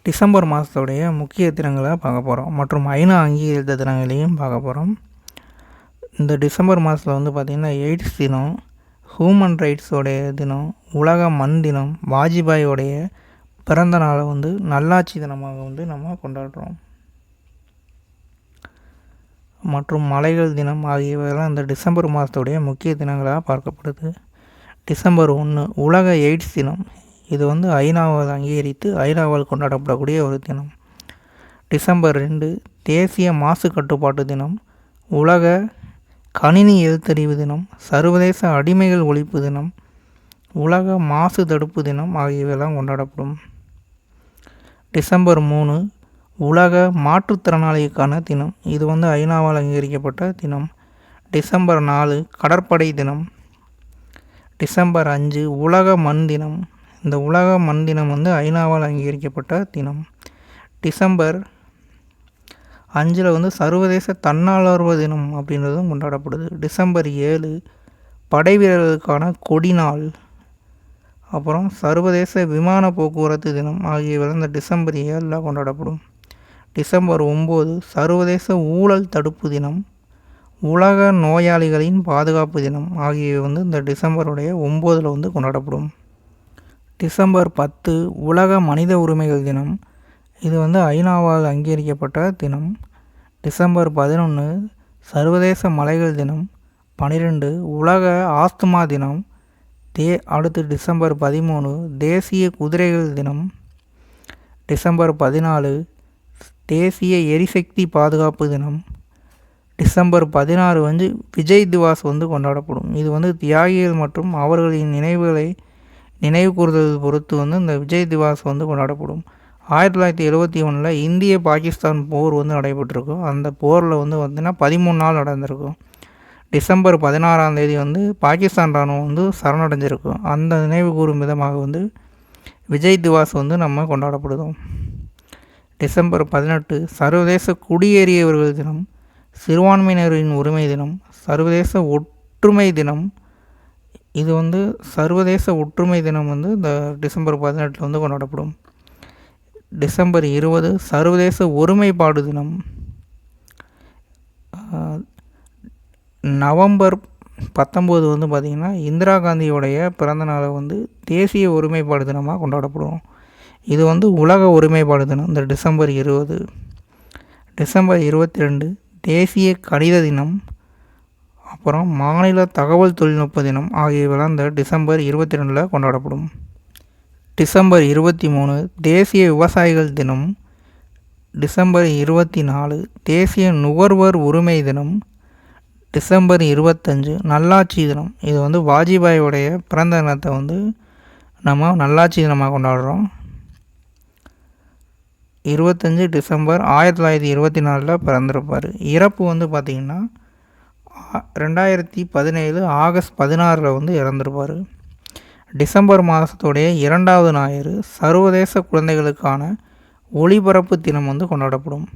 December மாதத்துடைய முக்கிய தினங்களை பார்க்க போகிறோம் மற்றும் ஐநா அங்கீகரித்த தினங்களையும் பார்க்க போகிறோம். இந்த டிசம்பர் மாதத்தில் வந்து பார்த்திங்கன்னா எய்ட்ஸ் தினம், ஹியூமன் ரைட்ஸோடைய தினம், உலக மண் தினம், வாஜ்பாயோடைய பிறந்த நாளை வந்து நல்லாட்சி தினமாக வந்து நம்ம கொண்டாடுறோம். மற்றும் மலைகள் தினம் ஆகியவையெல்லாம் இந்த டிசம்பர் மாதத்துடைய முக்கிய தினங்களாக பார்க்கப்படுது. டிசம்பர் 1 உலக எய்ட்ஸ் தினம். இது வந்து ஐநாவால் அங்கீகரித்து ஐநாவால் கொண்டாடப்படக்கூடிய ஒரு தினம். டிசம்பர் 2 தேசிய மாசு கட்டுப்பாட்டு தினம், உலக கணினி எழுத்தறிவு தினம், சர்வதேச அடிமைகள் ஒழிப்பு தினம், உலக மாசு தடுப்பு தினம் ஆகியவையெல்லாம் கொண்டாடப்படும். டிசம்பர் 3 உலக மாற்றுத்திறனாளிக்கான தினம். இது வந்து ஐநாவால் அங்கீகரிக்கப்பட்ட தினம். டிசம்பர் 4 கடற்படை தினம். டிசம்பர் 5 உலக மண் தினம். இந்த உலக மண் தினம் வந்து ஐநாவால் அங்கீகரிக்கப்பட்ட தினம். டிசம்பர் 5 வந்து சர்வதேச தன்னார்வ தினம் அப்படின்றதும் கொண்டாடப்படுது. டிசம்பர் 7 படை வீரர்களுக்கான கொடி நாள். அப்புறம் சர்வதேச விமான போக்குவரத்து தினம் ஆகியவை இந்த டிசம்பர் 7 கொண்டாடப்படும். டிசம்பர் 9 சர்வதேச ஊழல் தடுப்பு தினம், உலக நோயாளிகளின் பாதுகாப்பு தினம் ஆகியவை வந்து இந்த டிசம்பருடைய 9 வந்து கொண்டாடப்படும். டிசம்பர் 10 உலக மனித உரிமைகள் தினம். இது வந்து ஐநாவால் அங்கீகரிக்கப்பட்ட தினம். டிசம்பர் 11 சர்வதேச மலைகள் தினம். 12 உலக ஆஸ்துமா தினம். அடுத்து டிசம்பர் 13 தேசிய குதிரைகள் தினம். டிசம்பர் 14 தேசிய எரிசக்தி பாதுகாப்பு தினம். டிசம்பர் 16 வந்து விஜய் திவாஸ் வந்து கொண்டாடப்படும். இது வந்து தியாகிகள் மற்றும் அவர்களின் நினைவு கூறுதல் பொறுத்து வந்து இந்த விஜய் திவாஸ் வந்து கொண்டாடப்படும். 1971 இந்திய பாகிஸ்தான் போர் வந்து நடைபெற்றிருக்கும். அந்த போரில் வந்து பார்த்திங்கன்னா 13 நாள் நடந்திருக்கும். டிசம்பர் 16 வந்து பாகிஸ்தான் இராணுவம் வந்து சரணடைஞ்சிருக்கும். அந்த நினைவு கூறும் விதமாக வந்து விஜய் திவாஸ் வந்து நம்ம கொண்டாடப்படுதோம். டிசம்பர் 18 சர்வதேச குடியேறியவர்கள் தினம், சிறுபான்மையினரின் உரிமை தினம், சர்வதேச ஒற்றுமை தினம். இது வந்து சர்வதேச ஒற்றுமை தினம் வந்து இந்த டிசம்பர் 18 வந்து கொண்டாடப்படும். டிசம்பர் 20 சர்வதேச ஒருமைப்பாடு தினம். நவம்பர் 19 வந்து பார்த்திங்கன்னா இந்திரா காந்தியோடைய பிறந்த நாளை வந்து தேசிய ஒருமைப்பாடு தினமாக கொண்டாடப்படும். இது வந்து உலக ஒருமைப்பாடு தினம் இந்த டிசம்பர் 20. டிசம்பர் 22 தேசிய கணித தினம், அப்புறம் மாநில தகவல் தொழில்நுட்ப தினம் ஆகியவைலாம் இந்த டிசம்பர் 22 கொண்டாடப்படும். டிசம்பர் 23 தேசிய விவசாயிகள் தினம். டிசம்பர் 24 தேசிய நுகர்வோர் உரிமை தினம். டிசம்பர் 25 நல்லாட்சி தினம். இது வந்து வாஜ்பாயோடைய பிறந்த தினத்தை வந்து நம்ம நல்லாட்சி தினமாக கொண்டாடுறோம். 25 டிசம்பர் 1924 பிறந்திருப்பார். இறப்பு வந்து பார்த்திங்கன்னா 2017 ஆகஸ்ட் 16 வந்து இறந்துருப்பார். டிசம்பர் மாதத்துடைய 2வது ஞாயிறு சர்வதேச குழந்தைகளுக்கான ஒளிபரப்பு தினம் வந்து கொண்டாடப்படும்.